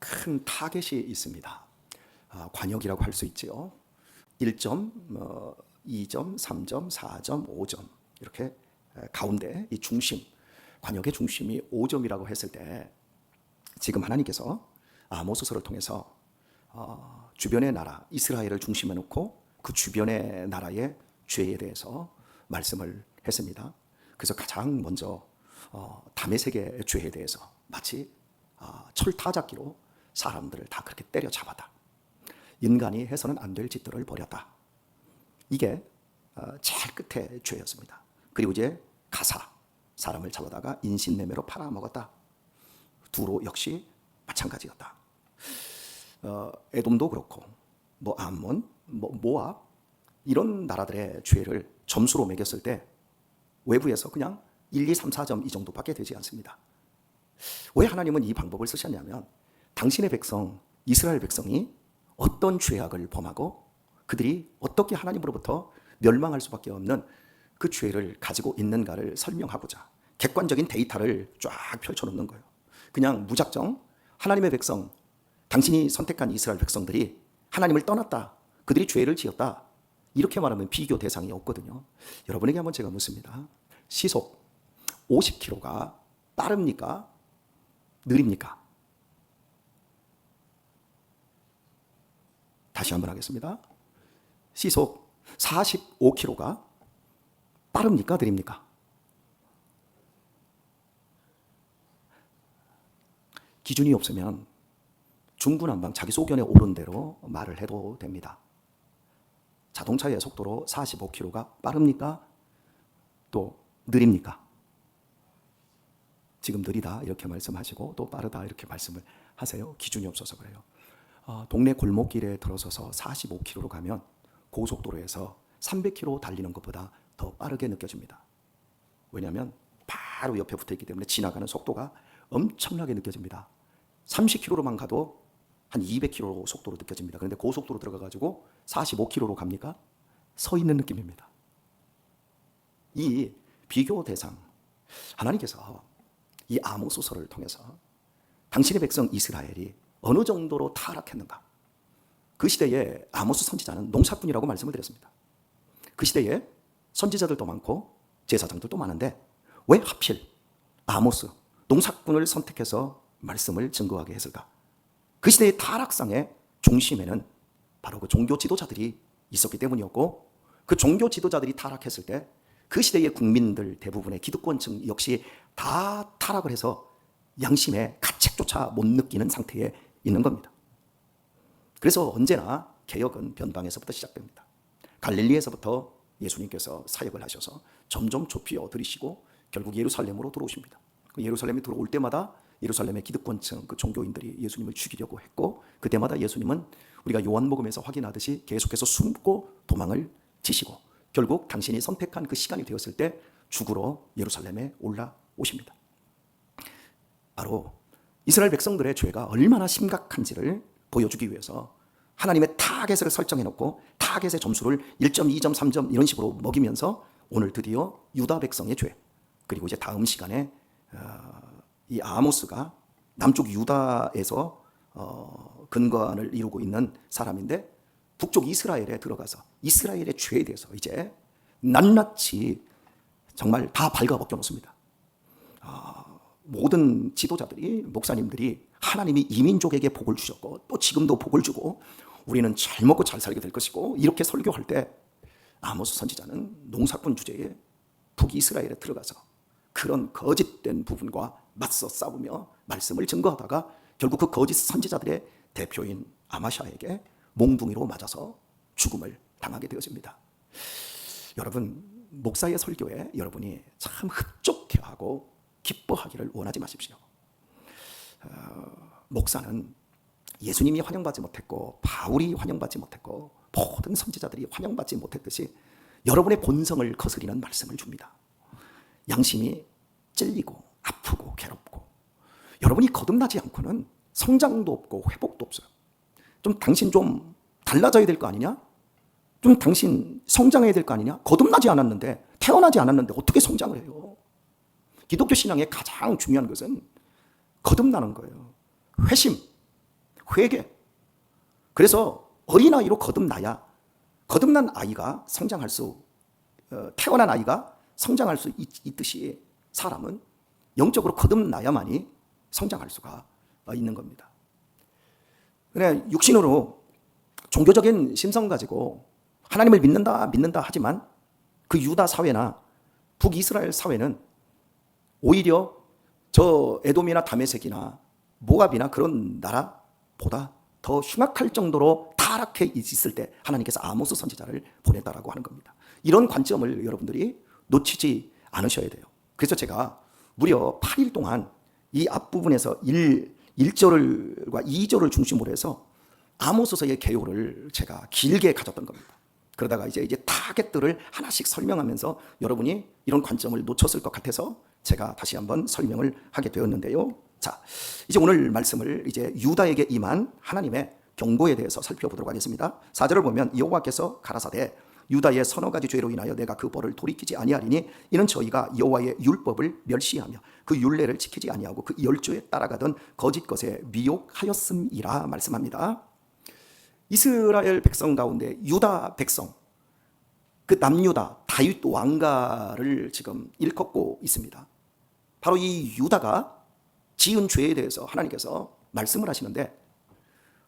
큰 타겟이 있습니다. 관역이라고 할 수 있지요. 1점, 2점, 3점, 4점, 5점 이렇게 가운데 이 중심, 관역의 중심이 5점이라고 했을 때 지금 하나님께서 아모스서를 통해서 주변의 나라 이스라엘을 중심에 놓고 그 주변의 나라의 죄에 대해서 말씀을 했습니다. 그래서 가장 먼저 다메섹의 죄에 대해서 마치 철타잡기로 사람들을 다 그렇게 때려잡았다. 인간이 해서는 안 될 짓들을 벌였다. 이게 제일 끝의 죄였습니다. 그리고 이제 가사, 사람을 잡아다가 인신매매로 팔아먹었다. 두로 역시 마찬가지였다. 에돔도 그렇고 뭐 암몬, 뭐 모압 이런 나라들의 죄를 점수로 매겼을 때 외부에서 그냥 1, 2, 3, 4점 이 정도밖에 되지 않습니다. 왜 하나님은 이 방법을 쓰셨냐면 당신의 백성, 이스라엘 백성이 어떤 죄악을 범하고 그들이 어떻게 하나님으로부터 멸망할 수밖에 없는 그 죄를 가지고 있는가를 설명하고자 객관적인 데이터를 쫙 펼쳐놓는 거예요. 그냥 무작정 하나님의 백성, 당신이 선택한 이스라엘 백성들이 하나님을 떠났다, 그들이 죄를 지었다 이렇게 말하면 비교 대상이 없거든요. 여러분에게 한번 제가 묻습니다. 시속 50km가 빠릅니까? 느립니까? 다시 한번 하겠습니다. 시속 45km가 빠릅니까? 느립니까? 기준이 없으면 중구난방 자기 소견에 오른 대로 말을 해도 됩니다. 자동차의 속도로 45km가 빠릅니까? 또 느립니까? 지금 느리다 이렇게 말씀하시고 또 빠르다 이렇게 말씀을 하세요. 기준이 없어서 그래요. 동네 골목길에 들어서서 45km로 가면 고속도로에서 300km 달리는 것보다 더 빠르게 느껴집니다. 왜냐하면 바로 옆에 붙어 있기 때문에 지나가는 속도가 엄청나게 느껴집니다. 30km로만 가도 한 200km 속도로 느껴집니다. 그런데 고속도로 들어가가지고 45km로 갑니까? 서 있는 느낌입니다. 이 비교 대상, 하나님께서 이 아모스서를 통해서 당신의 백성 이스라엘이 어느 정도로 타락했는가? 그 시대에 아모스 선지자는 농사꾼이라고 말씀을 드렸습니다. 그 시대에 선지자들도 많고 제사장들도 많은데 왜 하필 아모스 농사꾼을 선택해서 말씀을 증거하게 했을까? 그 시대의 타락상의 중심에는 바로 그 종교 지도자들이 있었기 때문이었고 그 종교 지도자들이 타락했을 때 그 시대의 국민들 대부분의 기득권층 역시 다 타락을 해서 양심의 가책조차 못 느끼는 상태에 있는 겁니다. 그래서 언제나 개혁은 변방에서부터 시작됩니다. 갈릴리에서부터 예수님께서 사역을 하셔서 점점 좁히 얻으시고 결국 예루살렘으로 들어오십니다. 예루살렘에 들어올 때마다 예루살렘의 기득권층 그 종교인들이 예수님을 죽이려고 했고 그때마다 예수님은 우리가 요한복음에서 확인하듯이 계속해서 숨고 도망을 치시고 결국 당신이 선택한 그 시간이 되었을 때 죽으러 예루살렘에 올라오십니다. 바로 이스라엘 백성들의 죄가 얼마나 심각한지를 보여주기 위해서 하나님의 타겟을 설정해놓고 타겟의 점수를 1점, 2점, 3점 이런 식으로 먹이면서 오늘 드디어 유다 백성의 죄 그리고 이제 다음 시간에 이 아모스가 남쪽 유다에서 근거를 이루고 있는 사람인데 북쪽 이스라엘에 들어가서 이스라엘의 죄에 대해서 이제 낱낱이 정말 다 발가벗겨 놓습니다. 모든 지도자들이 목사님들이 하나님이 이민족에게 복을 주셨고 또 지금도 복을 주고 우리는 잘 먹고 잘 살게 될 것이고 이렇게 설교할 때 아모스 선지자는 농사꾼 주제에 북이스라엘에 들어가서 그런 거짓된 부분과 맞서 싸우며 말씀을 증거하다가 결국 그 거짓 선지자들의 대표인 아마샤에게 몽둥이로 맞아서 죽음을 당하게 되어집니다. 여러분 목사의 설교에 여러분이 참 흡족해하고 기뻐하기를 원하지 마십시오. 목사는 예수님이 환영받지 못했고 바울이 환영받지 못했고 모든 선지자들이 환영받지 못했듯이 여러분의 본성을 거스리는 말씀을 줍니다. 양심이 찔리고 아프고 괴롭고 여러분이 거듭나지 않고는 성장도 없고 회복도 없어요. 좀 당신 좀 달라져야 될 거 아니냐? 좀 당신 성장해야 될 거 아니냐? 거듭나지 않았는데 태어나지 않았는데 어떻게 성장을 해요? 기독교 신앙의 가장 중요한 것은 거듭나는 거예요. 회심, 회개. 그래서 어린아이로 거듭난 아이가 성장할 수, 태어난 아이가 성장할 수 있듯이 사람은 영적으로 거듭나야만이 성장할 수가 있는 겁니다. 그래, 육신으로 종교적인 심성 가지고 하나님을 믿는다 하지만 그 유다 사회나 북이스라엘 사회는 오히려 저 에돔이나 다메섹이나 모압이나 그런 나라보다 더 흉악할 정도로 타락해 있을 때 하나님께서 아모스 선지자를 보냈다라고 하는 겁니다. 이런 관점을 여러분들이 놓치지 않으셔야 돼요. 그래서 제가 무려 8일 동안 이 앞부분에서 1절과 2절을 중심으로 해서 아모스서의 개요를 제가 길게 가졌던 겁니다. 그러다가 이제 타겟들을 하나씩 설명하면서 여러분이 이런 관점을 놓쳤을 것 같아서 제가 다시 한번 설명을 하게 되었는데요. 자, 이제 오늘 말씀을 이제 유다에게 임한 하나님의 경고에 대해서 살펴보도록 하겠습니다. 4절을 보면 여호와께서 가라사대 유다의 서너 가지 죄로 인하여 내가 그 벌을 돌이키지 아니하리니 이는 저희가 여호와의 율법을 멸시하며 그 율례를 지키지 아니하고 그 열조에 따라가던 거짓 것에 미혹하였음이라 말씀합니다. 이스라엘 백성 가운데 유다 백성, 그 남유다 다윗 왕가를 지금 일컫고 있습니다. 바로 이 유다가 지은 죄에 대해서 하나님께서 말씀을 하시는데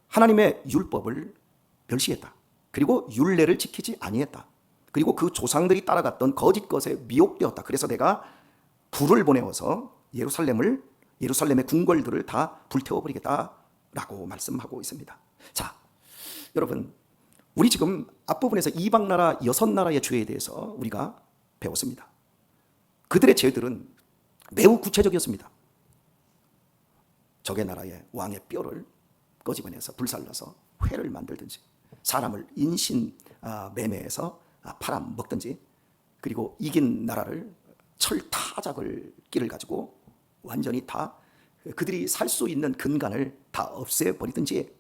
하나님의 율법을 멸시했다. 그리고 율례를 지키지 아니했다. 그리고 그 조상들이 따라갔던 거짓 것에 미혹되었다. 그래서 내가 불을 보내어서 예루살렘의 궁궐들을 다 불태워버리겠다라고 말씀하고 있습니다. 자, 여러분, 우리 지금 앞부분에서 이방 나라 6나라의 죄에 대해서 우리가 배웠습니다. 그들의 죄들은 매우 구체적이었습니다. 적의 나라의 왕의 뼈를 꺼집어내서 불살라서 회를 만들든지, 사람을 인신 매매해서 팔아먹든지, 그리고 이긴 나라를 철타작을 끼를 가지고 완전히 다 그들이 살 수 있는 근간을 다 없애버리든지,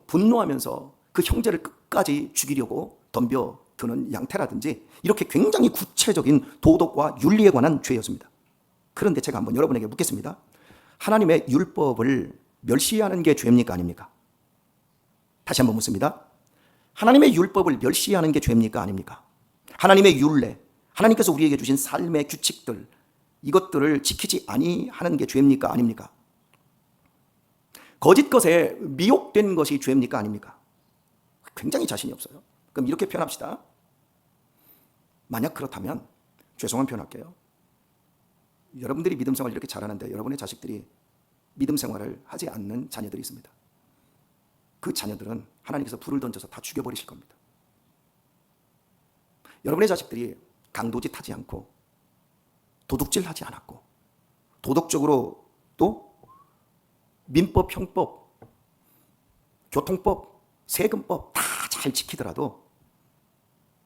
분노하면서 그 형제를 끝까지 죽이려고 덤벼드는 양태라든지, 이렇게 굉장히 구체적인 도덕과 윤리에 관한 죄였습니다. 그런데 제가 한번 여러분에게 묻겠습니다. 하나님의 율법을 멸시하는 게 죄입니까 아닙니까? 다시 한번 묻습니다. 하나님의 율법을 멸시하는 게 죄입니까 아닙니까? 하나님의 율례, 하나님께서 우리에게 주신 삶의 규칙들, 이것들을 지키지 아니하는 게 죄입니까 아닙니까? 거짓 것에 미혹된 것이 죄입니까 아닙니까? 굉장히 자신이 없어요. 그럼 이렇게 표현합시다. 만약 그렇다면 죄송한 표현할게요. 여러분들이 믿음 생활을 이렇게 잘하는데 여러분의 자식들이 믿음 생활을 하지 않는 자녀들이 있습니다. 그 자녀들은 하나님께서 불을 던져서 다 죽여버리실 겁니다. 여러분의 자식들이 강도짓 하지 않고 도둑질 하지 않았고 도덕적으로 또 민법, 형법, 교통법, 세금법 다 잘 지키더라도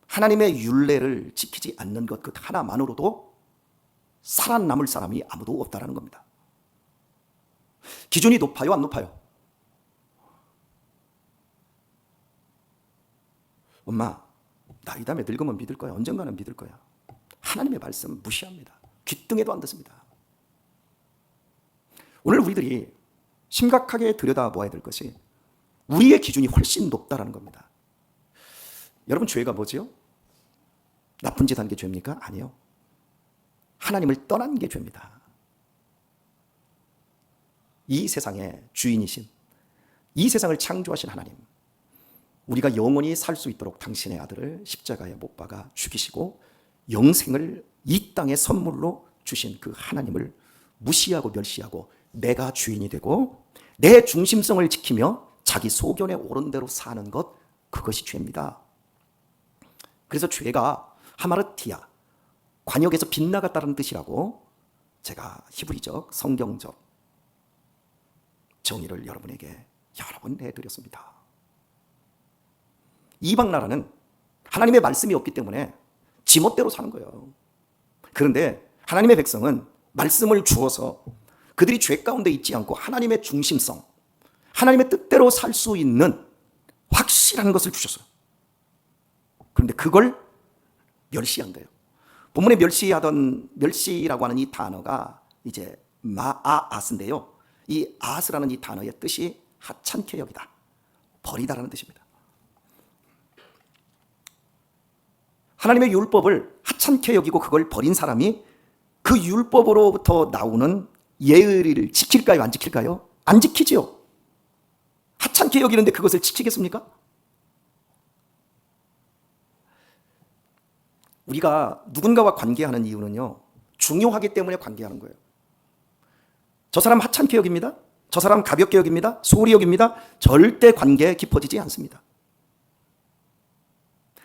하나님의 율례를 지키지 않는 것 그 하나만으로도 살아남을 사람이 아무도 없다는 겁니다. 기준이 높아요, 안 높아요? 엄마, 나이 다음에 늙으면 믿을 거야. 언젠가는 믿을 거야. 하나님의 말씀 무시합니다. 귀등에도 안 듣습니다. 오늘 우리들이 심각하게 들여다보아야 될 것이 우리의 기준이 훨씬 높다라는 겁니다. 여러분, 죄가 뭐지요? 나쁜 짓 한 게 죄입니까? 아니요. 하나님을 떠난 게 죄입니다. 이 세상의 주인이신, 이 세상을 창조하신 하나님, 우리가 영원히 살 수 있도록 당신의 아들을 십자가에 못 박아 죽이시고 영생을 이 땅에 선물로 주신 그 하나님을 무시하고 멸시하고 내가 주인이 되고 내 중심성을 지키며 자기 소견에 옳은 대로 사는 것, 그것이 죄입니다. 그래서 죄가 하마르티아, 관역에서 빗나갔다는 뜻이라고 제가 히브리적, 성경적 정의를 여러분에게 여러 번 해드렸습니다. 이방 나라는 하나님의 말씀이 없기 때문에 지멋대로 사는 거예요. 그런데 하나님의 백성은 말씀을 주어서 그들이 죄 가운데 있지 않고 하나님의 중심성, 하나님의 뜻대로 살 수 있는 확실한 것을 주셨어요. 그런데 그걸 멸시한대요. 본문에 멸시라고 하는 이 단어가 이제 마아아스인데요. 이 아스라는 이 단어의 뜻이 하찮게 여기다, 버리다라는 뜻입니다. 하나님의 율법을 하찮게 여기고 그걸 버린 사람이 그 율법으로부터 나오는 예의를 지킬까요? 안 지킬까요? 안 지키지요. 하찮게 여기는데 그것을 지키겠습니까? 우리가 누군가와 관계하는 이유는요, 중요하기 때문에 관계하는 거예요. 저 사람 하찮게 여깁니다. 저 사람 가볍게 여깁니다. 소홀히 여깁니다. 절대 관계 깊어지지 않습니다.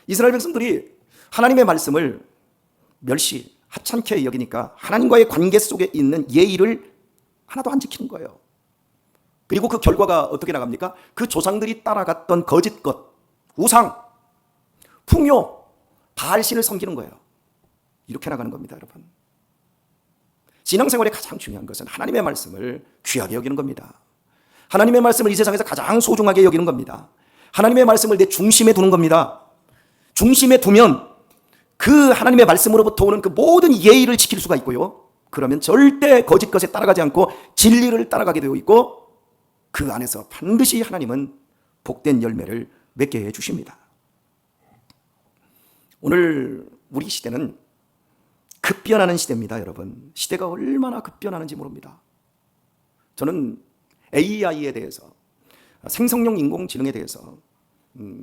이스라엘 백성들이 하나님의 말씀을 멸시, 하찮게 여기니까 하나님과의 관계 속에 있는 예의를 하나도 안 지키는 거예요. 그리고 그 결과가 어떻게 나갑니까? 그 조상들이 따라갔던 거짓 것, 우상, 풍요, 바알신을 섬기는 거예요. 이렇게 나가는 겁니다, 여러분. 신앙생활의 가장 중요한 것은 하나님의 말씀을 귀하게 여기는 겁니다. 하나님의 말씀을 이 세상에서 가장 소중하게 여기는 겁니다. 하나님의 말씀을 내 중심에 두는 겁니다. 중심에 두면 그 하나님의 말씀으로부터 오는 그 모든 예의를 지킬 수가 있고요. 그러면 절대 거짓 것에 따라가지 않고 진리를 따라가게 되어 있고, 그 안에서 반드시 하나님은 복된 열매를 맺게 해 주십니다. 오늘 우리 시대는 급변하는 시대입니다, 여러분. 시대가 얼마나 급변하는지 모릅니다. 저는 AI에 대해서, 생성형 인공지능에 대해서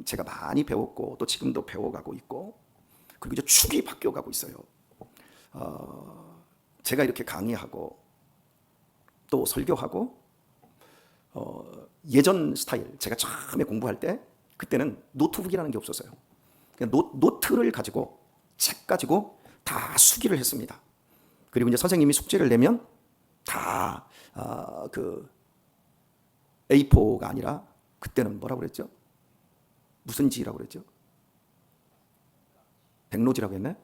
제가 많이 배웠고 또 지금도 배워가고 있고, 그리고 이제 축이 바뀌어가고 있어요. 제가 이렇게 강의하고 또 설교하고, 예전 스타일, 제가 처음에 공부할 때 그때는 노트북이라는 게 없었어요. 그냥 노트를 가지고, 책 가지고 다 수기를 했습니다. 그리고 이제 선생님이 숙제를 내면 다 그 A4가 아니라, 그때는 뭐라고 그랬죠? 무슨 지라고 그랬죠? 백로지라고 했나요?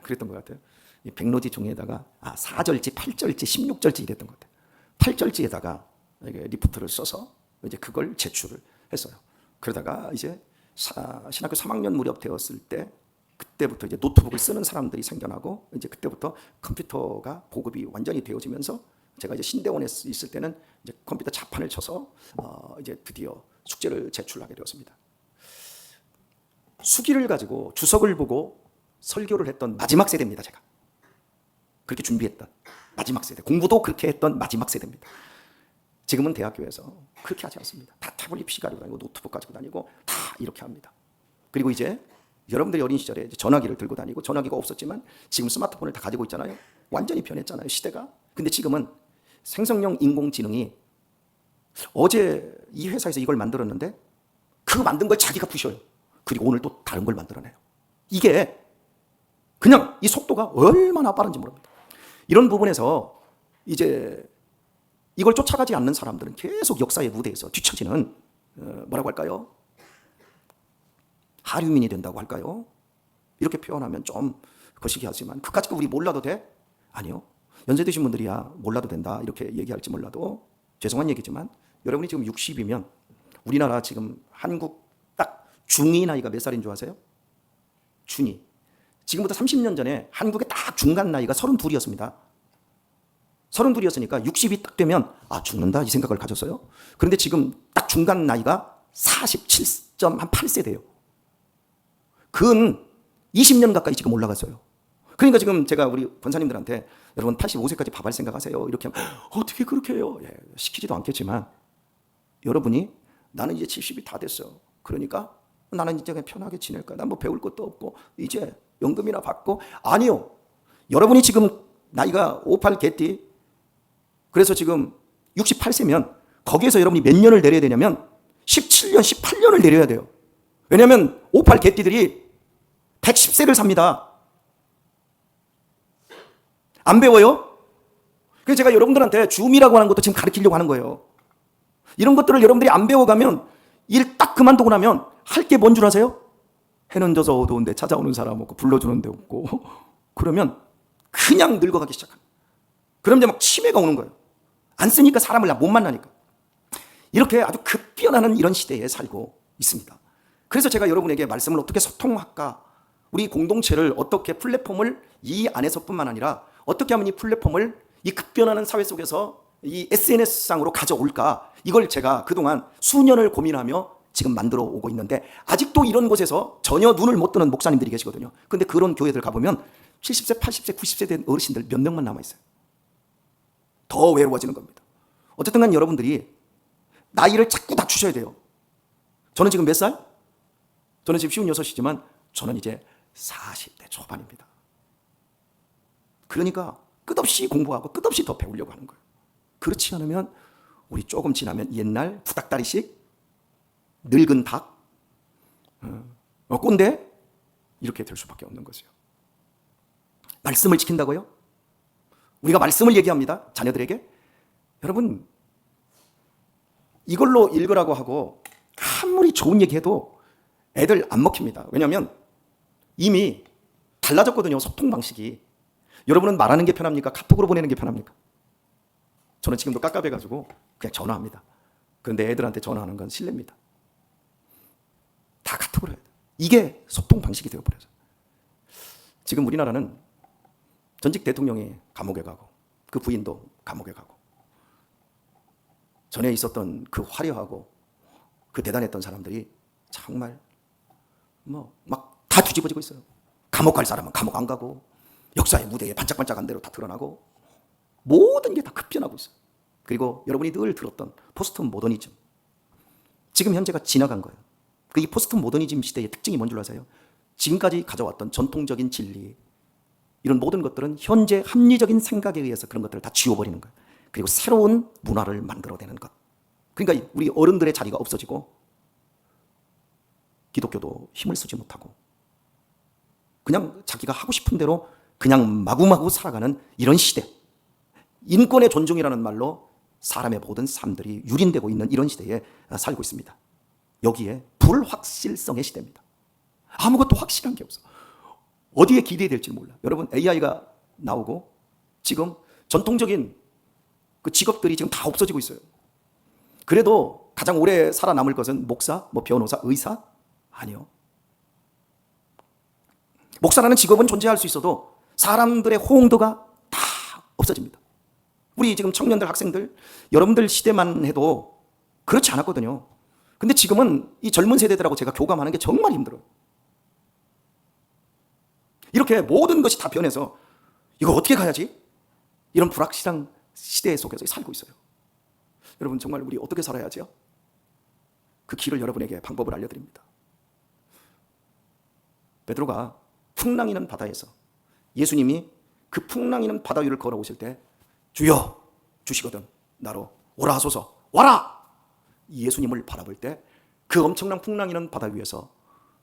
그랬던 것 같아요. 이 백로지 종이에다가 4절지, 8절지, 16절지 이랬던 것 같아요. 8절지에다가 리포트를 써서 이제 그걸 제출을 했어요. 그러다가 이제 신학교 3학년 무렵 되었을 때, 그때부터 이제 노트북을 쓰는 사람들이 생겨나고, 이제 그때부터 컴퓨터가 보급이 완전히 되어지면서, 제가 이제 신대원에 있을 때는 이제 컴퓨터 자판을 쳐서 이제 드디어 숙제를 제출하게 되었습니다. 수기를 가지고 주석을 보고 설교를 했던 마지막 세대입니다, 제가. 그렇게 준비했던 마지막 세대, 공부도 그렇게 했던 마지막 세대입니다. 지금은 대학교에서 그렇게 하지 않습니다. 다 태블릿 PC 가지고 다니고 노트북 가지고 다니고 다 이렇게 합니다. 그리고 이제 여러분들이 어린 시절에 이제 전화기를 들고 다니고, 전화기가 없었지만 지금 스마트폰을 다 가지고 있잖아요. 완전히 변했잖아요, 시대가. 근데 지금은 생성형 인공지능이, 어제 이 회사에서 이걸 만들었는데 그 만든 걸 자기가 부셔요. 그리고 오늘 또 다른 걸 만들어내요. 이게 그냥 이 속도가 얼마나 빠른지 모릅니다. 이런 부분에서 이제 이걸 쫓아가지 않는 사람들은 계속 역사의 무대에서 뒤처지는, 뭐라고 할까요? 하류민이 된다고 할까요? 이렇게 표현하면 좀 거시기 하지만, 그까짓 거 우리 몰라도 돼? 아니요. 연세 드신 분들이야 몰라도 된다 이렇게 얘기할지 몰라도 죄송한 얘기지만, 여러분이 지금 60이면 우리나라 지금 한국 딱 중위 나이가 몇 살인 줄 아세요? 중위. 지금부터 30년 전에 한국의 딱 중간 나이가 32이었습니다. 32이었으니까 60이 딱 되면 죽는다 이 생각을 가졌어요. 그런데 지금 딱 중간 나이가 47.8세 돼요. 근 20년 가까이 지금 올라갔어요. 그러니까 지금 제가 우리 권사님들한테, 여러분 85세까지 밥할 생각하세요 이렇게 하면 어떻게 그렇게 해요? 시키지도 않겠지만, 여러분이 나는 이제 70이 다 됐어. 그러니까 나는 이제 그냥 편하게 지낼 거야. 난 뭐 배울 것도 없고 이제 연금이나 받고. 아니요. 여러분이 지금 나이가 58 개띠, 그래서 지금 68세면 거기에서 여러분이 몇 년을 내려야 되냐면 17년, 18년을 내려야 돼요. 왜냐하면 58 개띠들이 110세를 삽니다. 안 배워요? 그래서 제가 여러분들한테 줌이라고 하는 것도 지금 가르치려고 하는 거예요. 이런 것들을 여러분들이 안 배워가면, 일 딱 그만두고 나면 할 게 뭔 줄 아세요? 해는 져서 어두운데 찾아오는 사람 없고 불러주는 데 없고 그러면 그냥 늙어가기 시작합니다. 그럼 이제 막 치매가 오는 거예요. 안 쓰니까 사람을 못 만나니까. 이렇게 아주 급변하는 이런 시대에 살고 있습니다. 그래서 제가 여러분에게 말씀을 어떻게 소통할까, 우리 공동체를 어떻게, 플랫폼을 이 안에서뿐만 아니라 어떻게 하면 이 플랫폼을 이 급변하는 사회 속에서 이 SNS상으로 가져올까? 이걸 제가 그동안 수년을 고민하며 지금 만들어 오고 있는데, 아직도 이런 곳에서 전혀 눈을 못 뜨는 목사님들이 계시거든요. 그런데 그런 교회들 가보면 70세, 80세, 90세 된 어르신들 몇 명만 남아있어요. 더 외로워지는 겁니다. 어쨌든 간 여러분들이 나이를 자꾸 낮추셔야 돼요. 저는 지금 몇 살? 저는 지금 56이지만 저는 이제 40대 초반입니다. 그러니까 끝없이 공부하고 끝없이 더 배우려고 하는 거예요. 그렇지 않으면 우리 조금 지나면 옛날 구닥다리식, 늙은 닭, 꼰대 이렇게 될 수밖에 없는 거죠. 말씀을 지킨다고요? 우리가 말씀을 얘기합니다. 자녀들에게. 여러분, 이걸로 읽으라고 하고 아무리 좋은 얘기해도 애들 안 먹힙니다. 왜냐하면 이미 달라졌거든요. 소통 방식이. 여러분은 말하는 게 편합니까? 카톡으로 보내는 게 편합니까? 저는 지금도 깝깝해가지고 그냥 전화합니다. 그런데 애들한테 전화하는 건 실례입니다. 다 카톡으로 해야 돼요. 이게 소통 방식이 되어버려요. 지금 우리나라는 전직 대통령이 감옥에 가고 그 부인도 감옥에 가고 전에 있었던 그 화려하고 그 대단했던 사람들이 정말 막 다 뒤집어지고 있어요. 감옥 갈 사람은 감옥 안 가고 역사의 무대에 반짝반짝한 대로 다 드러나고 모든 게 다 급변하고 있어요. 그리고 여러분이 늘 들었던 포스트 모더니즘, 지금 현재가 지나간 거예요. 이 포스트 모더니즘 시대의 특징이 뭔 줄 아세요? 지금까지 가져왔던 전통적인 진리, 이런 모든 것들은 현재 합리적인 생각에 의해서 그런 것들을 다 지워버리는 거예요. 그리고 새로운 문화를 만들어내는 것. 그러니까 우리 어른들의 자리가 없어지고 기독교도 힘을 쓰지 못하고 그냥 자기가 하고 싶은 대로 그냥 마구마구 살아가는 이런 시대. 인권의 존중이라는 말로 사람의 모든 삶들이 유린되고 있는 이런 시대에 살고 있습니다. 여기에 불확실성의 시대입니다. 아무것도 확실한 게 없어. 어디에 기대될지 몰라. 여러분, AI가 나오고 지금 전통적인 그 직업들이 지금 다 없어지고 있어요. 그래도 가장 오래 살아남을 것은 목사, 변호사, 의사? 아니요. 목사라는 직업은 존재할 수 있어도 사람들의 호응도가 다 없어집니다. 우리 지금 청년들, 학생들, 여러분들 시대만 해도 그렇지 않았거든요. 근데 지금은 이 젊은 세대들하고 제가 교감하는 게 정말 힘들어요. 이렇게 모든 것이 다 변해서 이거 어떻게 가야지? 이런 불확실한 시대 속에서 살고 있어요. 여러분, 정말 우리 어떻게 살아야지요? 그 길을 여러분에게 방법을 알려드립니다. 베드로가 풍랑이는 바다에서 예수님이 그 풍랑이는 바다 위를 걸어오실 때 주여 주시거든 나로 오라 하소서 와라! 예수님을 바라볼 때 그 엄청난 풍랑이는 바다 위에서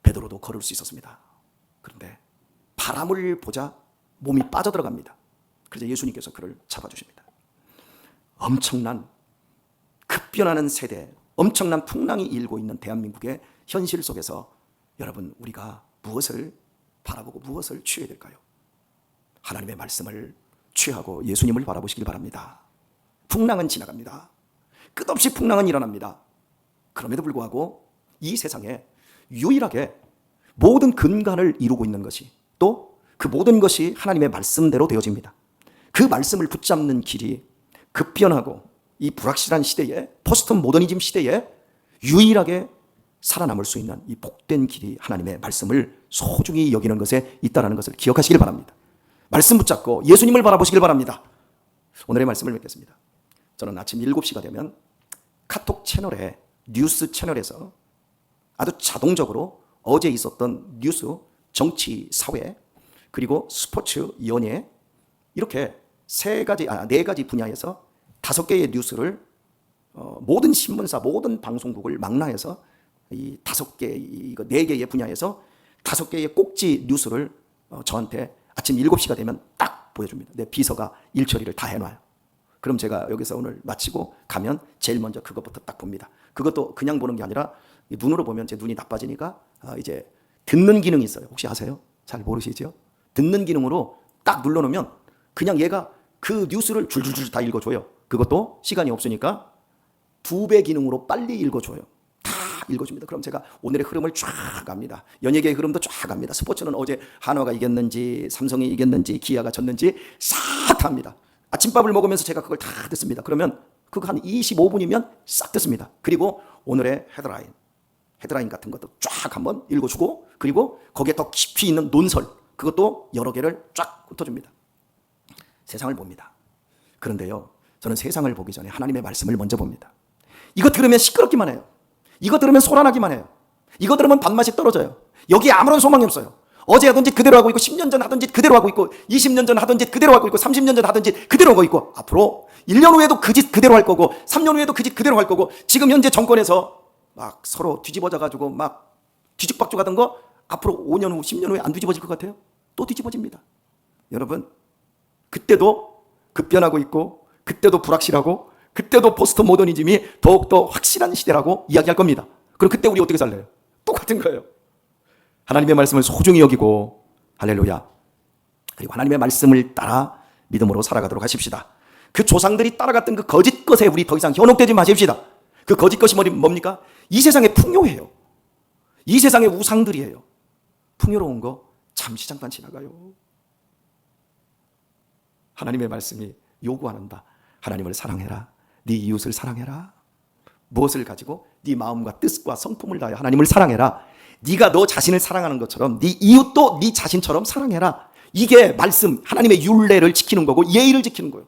베드로도 걸을 수 있었습니다. 그런데 바람을 보자 몸이 빠져들어갑니다. 그래서 예수님께서 그를 잡아주십니다. 엄청난 급변하는 세대, 엄청난 풍랑이 일고 있는 대한민국의 현실 속에서 여러분, 우리가 무엇을 바라보고 무엇을 취해야 될까요? 하나님의 말씀을 취하고 예수님을 바라보시길 바랍니다. 풍랑은 지나갑니다. 끝없이 풍랑은 일어납니다. 그럼에도 불구하고 이 세상에 유일하게 모든 근간을 이루고 있는 것이, 또 그 모든 것이 하나님의 말씀대로 되어집니다. 그 말씀을 붙잡는 길이 급변하고 이 불확실한 시대에, 포스트 모더니즘 시대에 유일하게 살아남을 수 있는 이 복된 길이 하나님의 말씀을 소중히 여기는 것에 있다는 것을 기억하시길 바랍니다. 말씀 붙잡고 예수님을 바라보시길 바랍니다. 오늘의 말씀을 맺겠습니다. 저는 아침 7시가 되면 카톡 채널에, 뉴스 채널에서 아주 자동적으로 어제 있었던 뉴스, 정치, 사회, 그리고 스포츠, 연예, 이렇게 네 가지 분야에서 5개의 뉴스를 모든 신문사, 모든 방송국을 망라해서 이 4개의 분야에서 5개의 꼭지 뉴스를 저한테 아침 7시가 되면 딱 보여줍니다. 내 비서가 일처리를 다 해놔요. 그럼 제가 여기서 오늘 마치고 가면 제일 먼저 그것부터 딱 봅니다. 그것도 그냥 보는 게 아니라 눈으로 보면 제 눈이 나빠지니까 이제 듣는 기능이 있어요. 혹시 아세요? 잘 모르시죠? 듣는 기능으로 딱 눌러놓으면 그냥 얘가 그 뉴스를 줄줄줄 다 읽어줘요. 그것도 시간이 없으니까 2배 기능으로 빨리 읽어줘요. 다 읽어줍니다. 그럼 제가 오늘의 흐름을 쫙 갑니다. 연예계의 흐름도 쫙 갑니다. 스포츠는 어제 한화가 이겼는지 삼성이 이겼는지 기아가 졌는지 싹 합니다. 아침밥을 먹으면서 제가 그걸 다 듣습니다. 그러면 그거 한 25분이면 싹 듣습니다. 그리고 오늘의 헤드라인 같은 것도 쫙 한번 읽어주고, 그리고 거기에 더 깊이 있는 논설, 그것도 여러 개를 쫙 훑어줍니다. 세상을 봅니다. 그런데요, 저는 세상을 보기 전에 하나님의 말씀을 먼저 봅니다. 이거 들으면 시끄럽기만 해요. 이거 들으면 소란하기만 해요. 이거 들으면 밥맛이 떨어져요. 여기에 아무런 소망이 없어요. 어제 하던 짓 그대로 하고 있고, 10년 전 하던 짓 그대로 하고 있고, 20년 전 하던 짓 그대로 하고 있고, 30년 전 하던 짓 그대로 하고 있고, 앞으로 1년 후에도 그 짓 그대로 할 거고, 3년 후에도 그 짓 그대로 할 거고, 지금 현재 정권에서 막 서로 뒤집어져 가지고 막 뒤죽박죽 하던 거 앞으로 5년 후, 10년 후에 안 뒤집어질 것 같아요? 또 뒤집어집니다. 여러분, 그때도 급변하고 있고, 그때도 불확실하고, 그때도 포스트 모더니즘이 더욱더 확실한 시대라고 이야기할 겁니다. 그럼 그때 우리 어떻게 살래요? 똑같은 거예요. 하나님의 말씀을 소중히 여기고, 할렐루야, 그리고 하나님의 말씀을 따라 믿음으로 살아가도록 하십시다. 그 조상들이 따라갔던 그 거짓 것에 우리 더 이상 현혹되지 마십시다. 그 거짓 것이 뭡니까? 이 세상의 풍요예요. 이 세상의 우상들이에요. 풍요로운 거 잠시 잠깐 지나가요. 하나님의 말씀이 요구한다. 하나님을 사랑해라. 네 이웃을 사랑해라. 무엇을 가지고? 네 마음과 뜻과 성품을 다하여 하나님을 사랑해라. 네가 너 자신을 사랑하는 것처럼 네 이웃도 네 자신처럼 사랑해라. 이게 말씀, 하나님의 율례를 지키는 거고 예의를 지키는 거예요.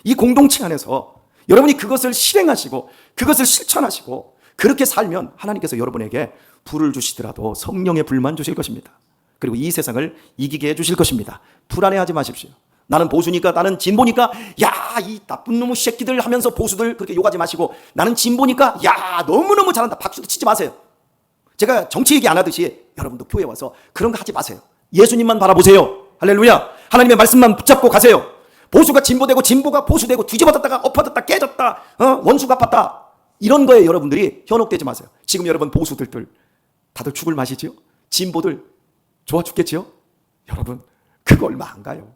이 공동체 안에서 여러분이 그것을 실행하시고 그것을 실천하시고 그렇게 살면 하나님께서 여러분에게 불을 주시더라도 성령의 불만 주실 것입니다. 그리고 이 세상을 이기게 해주실 것입니다. 불안해하지 마십시오. 나는 보수니까, 나는 진보니까, 야, 이 나쁜 놈의 새끼들 하면서 보수들 그렇게 욕하지 마시고, 나는 진보니까, 야, 너무너무 잘한다, 박수도 치지 마세요. 제가 정치 얘기 안 하듯이 여러분도 교회 와서 그런 거 하지 마세요. 예수님만 바라보세요. 할렐루야. 하나님의 말씀만 붙잡고 가세요. 보수가 진보되고 진보가 보수되고 뒤집어졌다가 엎어졌다 깨졌다, 원수가 팠다, 이런 거에 여러분들이 현혹되지 마세요. 지금 여러분 보수들들 다들 죽을 맛이죠. 진보들 좋아 죽겠지요. 여러분 그거 얼마 안 가요.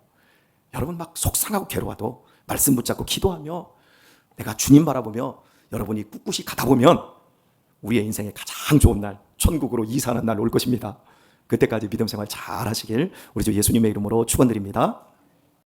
여러분 막 속상하고 괴로워도 말씀 붙잡고 기도하며 내가 주님 바라보며 여러분이 꿋꿋이 가다 보면 우리의 인생의 가장 좋은 날, 천국으로 이사하는 날 올 것입니다. 그때까지 믿음 생활 잘 하시길 우리 주 예수님의 이름으로 축원드립니다.